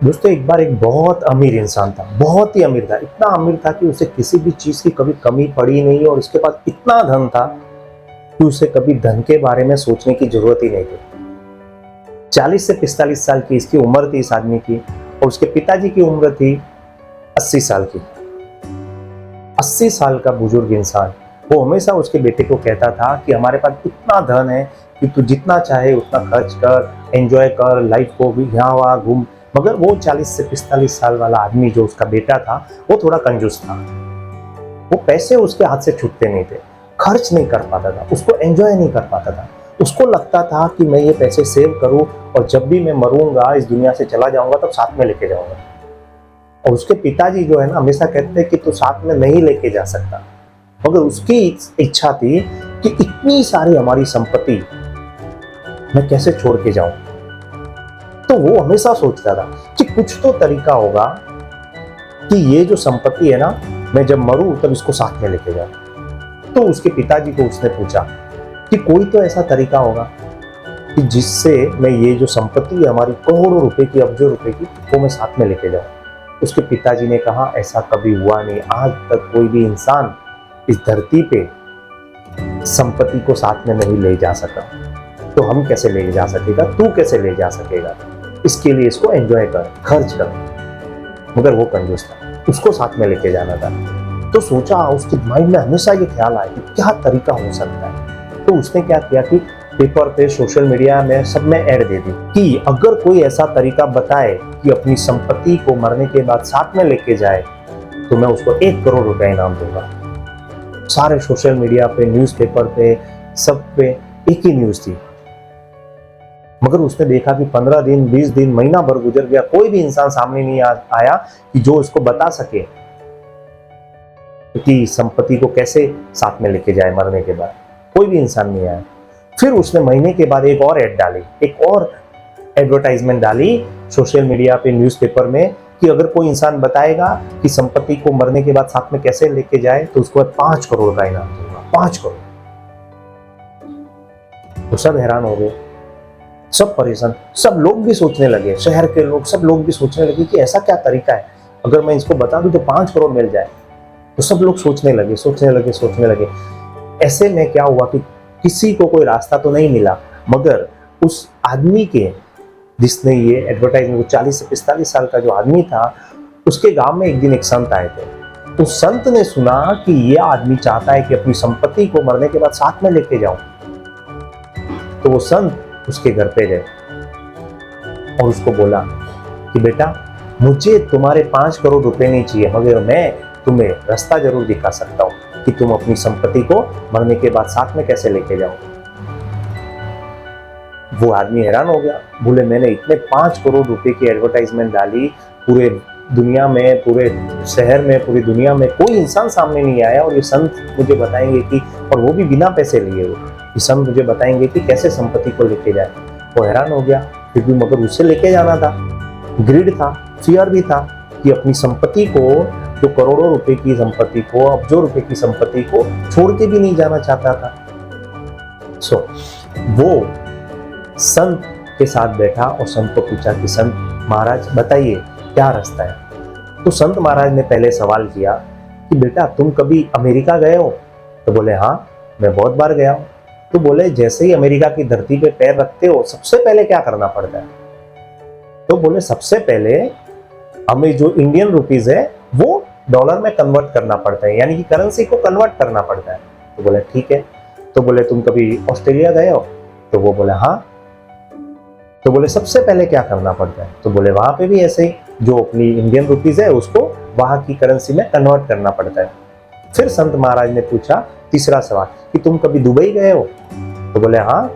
दोस्तों एक बार एक बहुत अमीर इंसान था, बहुत ही अमीर था। इतना अमीर था कि उसे किसी भी चीज की कभी कमी पड़ी नहीं और उसके पास इतना धन था कि उसे कभी धन के बारे में सोचने की जरूरत ही नहीं थी। 40 से 45 साल की इसकी उम्र थी इस आदमी की, और उसके पिताजी की उम्र थी 80 साल की। 80 साल का बुजुर्ग इंसान वो हमेशा उसके बेटे को कहता था कि हमारे पास इतना धन है कि तू जितना चाहे उतना खर्च कर, एंजॉय कर, लाइफ को भी यहाँ वहाँ घूम। मगर वो 40 से 45 साल वाला आदमी जो उसका बेटा था वो थोड़ा कंजूस था। वो पैसे उसके हाथ से छूटते नहीं थे, खर्च नहीं कर पाता था, उसको एंजॉय नहीं कर पाता था। उसको लगता था कि मैं ये पैसे सेव करूं और जब भी मैं मरूंगा, इस दुनिया से चला जाऊंगा, तब साथ में लेके जाऊंगा। और उसके पिताजी जो है ना हमेशा कहते थे कि तू साथ में नहीं लेके जा सकता। मगर उसकी इच्छा थी कि इतनी सारी हमारी संपत्ति मैं कैसे छोड़ के जाऊं। तो वो हमेशा सोचता था कि कुछ तो तरीका होगा कि ये जो संपत्ति है ना, मैं जब मरूं तब इसको साथ में लेके जाऊं। तो उसके पिताजी को उसने पूछा कि कोई तो ऐसा तरीका होगा कि जिससे मैं ये जो संपत्ति है हमारी करोड़ों रुपए की, अरबों रुपए की, वो मैं साथ में लेके जाऊं। उसके पिताजी ने कहा ऐसा कभी हुआ नहीं, आज तक कोई भी इंसान इस धरती पे संपत्ति को साथ में नहीं ले जा सका, तो हम कैसे ले जा सकेगा, तू कैसे ले जा सकेगा। इसके लिए इसको एंजॉय कर, खर्च कर। मगर वो कंजूस था, उसको साथ में लेके जाना था। तो सोचा, उसके माइंड में हमेशा ये ख्याल आया कि क्या तरीका हो सकता है। तो उसने क्या किया कि पेपर पे, सोशल मीडिया में, सब में ऐड दे दी कि अगर कोई ऐसा तरीका बताए कि अपनी संपत्ति को मरने के बाद साथ में लेके जाए तो मैं उसको 1 करोड़ रुपए इनाम दूंगा। सारे सोशल मीडिया पे, न्यूज़पेपर पे, सब पे एक ही न्यूज थी। मगर उसने देखा कि 15 दिन, 20 दिन, महीना भर गुजर गया, कोई भी इंसान सामने नहीं आया कि जो उसको बता सके कि संपत्ति को कैसे साथ में लेके जाए मरने के बाद। कोई भी इंसान नहीं आया। फिर उसने महीने के बाद एक और ऐड डाली, एक और एडवर्टाइजमेंट डाली सोशल मीडिया पे, न्यूज़पेपर में कि अगर कोई इंसान बताएगा कि संपत्ति को मरने के बाद साथ में कैसे लेके जाए तो उसको 5 करोड़ का इनाम दूंगा। 5 करोड़। तो सब हैरान हो गए, सब परेशान, सब लोग भी सोचने लगे, शहर के लोग, सब लोग भी सोचने लगे कि ऐसा क्या तरीका है, अगर मैं इसको बता दूं तो 5 करोड़ मिल जाए। तो सब लोग सोचने लगे। ऐसे में क्या हुआ कि किसी को कोई रास्ता तो नहीं मिला, मगर उस आदमी के, जिसने ये एडवर्टाइजमेंट, 40 से 45 साल का जो आदमी था, उसके गांव में एक दिन एक संत आए थे। उस संत ने सुना कि ये आदमी चाहता है कि अपनी संपत्ति को मरने के बाद साथ में लेके जाऊं। तो वो संत उसके घर पे गए और उसको बोला कि बेटा, मुझे तुम्हारे 5 करोड़ रुपए नहीं चाहिए, मगर मैं तुम्हें रास्ता जरूर दिखा सकता हूं कि तुम अपनी संपत्ति को मरने के बाद साथ में कैसे लेके जाओ। वो आदमी हैरान हो गया, बोले मैंने इतने 5 करोड़ रुपए की एडवर्टाइजमेंट डाली, पूरे दुनिया में, पूरे शहर में, पूरी दुनिया में कोई इंसान सामने नहीं आया, और ये संत मुझे बताएंगे कि, और वो भी बिना पैसे लिए, ये संत मुझे बताएंगे कि कैसे संपत्ति को लेके जाए। वो हैरान हो गया। फिर भी मगर उससे लेके जाना था, ग्रिड था, फियर भी था कि अपनी संपत्ति को, जो करोड़ों रुपए की संपत्ति को, अरबों रुपए की संपत्ति को छोड़ के भी नहीं जाना चाहता था। वो संत के साथ बैठा और संत को पूछा कि संत महाराज बताइए क्या रास्ता है। तो संत महाराज ने पहले सवाल किया कि बेटा, तुम कभी अमेरिका गए हो? तो बोले हाँ, मैं बहुत बार गया हूँ। तो बोले जैसे ही अमेरिका की धरती पे पैर रखते हो, सबसे पहले क्या करना पड़ता है? तो बोले सबसे पहले हमें जो इंडियन रुपीज है वो डॉलर में कन्वर्ट करना पड़ता है, यानी कि करेंसी को कन्वर्ट करना पड़ता है। तो बोले ठीक है। तो बोले तुम कभी ऑस्ट्रेलिया गए हो? तो वो बोले हाँ। तो बोले सबसे पहले क्या करना पड़ता है? तो बोले वहां पे भी ऐसे ही, जो अपनी इंडियन रुपीज है उसको वहां की करेंसी में कन्वर्ट करना पड़ता है। फिर संत महाराज ने पूछा तीसरा सवाल कि तुम कभी दुबई गए हो? तो बोले हाँ।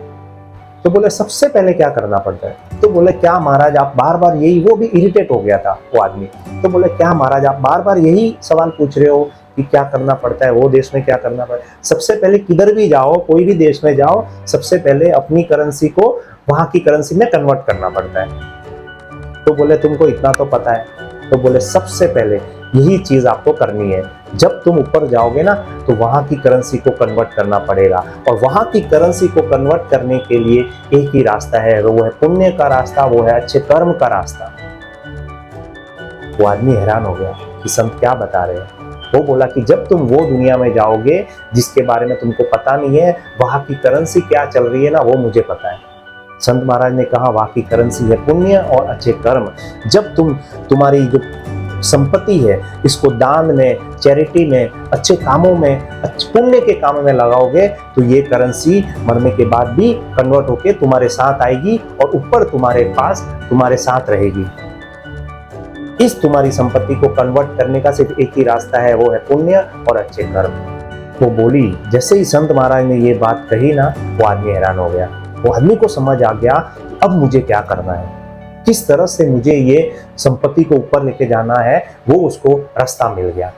तो बोले सबसे पहले क्या करना पड़ता है? तो बोले क्या महाराज आप बार बार यही, वो भी इरिटेट हो गया था वो आदमी। तो बोले क्या महाराज आप बार बार यही सवाल पूछ रहे हो कि क्या करना पड़ता है, वो देश में क्या करना पड़ता है? सबसे पहले किधर भी जाओ, कोई भी देश में जाओ, सबसे पहले अपनी करेंसी को वहां की करेंसी में कन्वर्ट करना पड़ता है। तो बोले तुमको इतना तो पता है? तो बोले सबसे पहले यही चीज आपको करनी है, जब तुम ऊपर जाओगे ना तो वहां की करेंसी को कन्वर्ट करना पड़ेगा, और वहां की करेंसी को कन्वर्ट करने के लिए एक ही रास्ता है, वो है पुण्य का रास्ता, वो है अच्छे कर्म का रास्ता। वो आदमी हैरान हो गया कि संत क्या बता रहे हैं। वो बोला कि जब तुम वो दुनिया में जाओगे जिसके बारे में तुमको पता नहीं है, वहां की करेंसी क्या चल रही है ना, वो मुझे पता है। संत महाराज ने कहा वहां की करेंसी है पुण्य और अच्छे कर्म। जब तुम्हारी जो संपत्ति है इसको दान में, चैरिटी में, अच्छे कामों में, पुण्य के कामों में लगाओगे तो ये करेंसी मरने के बाद भी कन्वर्ट होके तुम्हारे साथ आएगी और ऊपर तुम्हारे पास तुम्हारे साथ रहेगी। इस तुम्हारी संपत्ति को कन्वर्ट करने का सिर्फ एक ही रास्ता है, वो है पुण्य और अच्छे कर्म। वो बोली, जैसे ही संत महाराज ने ये बात कही ना, वो आदमी हैरान हो गया। वो आदमी को समझ आ गया अब मुझे क्या करना है, किस तरह से मुझे ये संपत्ति को ऊपर लेके जाना है, वो उसको रास्ता मिल गया।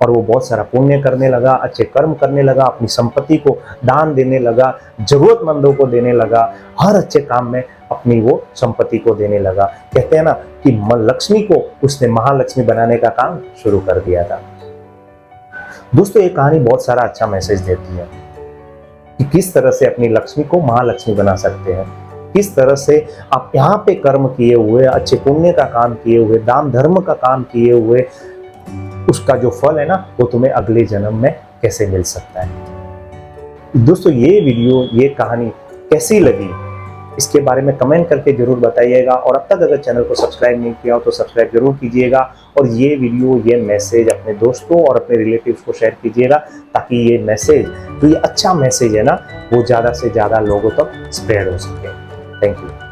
और वो बहुत सारा पुण्य करने लगा, अच्छे कर्म करने लगा, अपनी संपत्ति को दान देने लगा, जरूरतमंदों को देने लगा, हर अच्छे काम में अपनी वो संपत्ति को देने लगा। कहते हैं ना कि लक्ष्मी को उसने महालक्ष्मी बनाने का काम शुरू कर दिया था। दोस्तों ये कहानी बहुत सारा अच्छा मैसेज देती है कि किस तरह से अपनी लक्ष्मी को महालक्ष्मी बना सकते हैं, किस तरह से आप यहाँ पे कर्म किए हुए, अच्छे पुण्य का काम किए हुए, दान धर्म का काम किए हुए, उसका जो फल है ना वो तुम्हें अगले जन्म में कैसे मिल सकता है। दोस्तों ये वीडियो, ये कहानी कैसी लगी इसके बारे में कमेंट करके जरूर बताइएगा। और अब तक अगर चैनल को सब्सक्राइब नहीं किया हो तो सब्सक्राइब जरूर कीजिएगा। और ये वीडियो, ये मैसेज अपने दोस्तों और अपने रिलेटिव्स को शेयर कीजिएगा, ताकि ये मैसेज, जो ये अच्छा मैसेज है ना, वो ज़्यादा से ज़्यादा लोगों तक स्प्रेड हो सके। Thank you.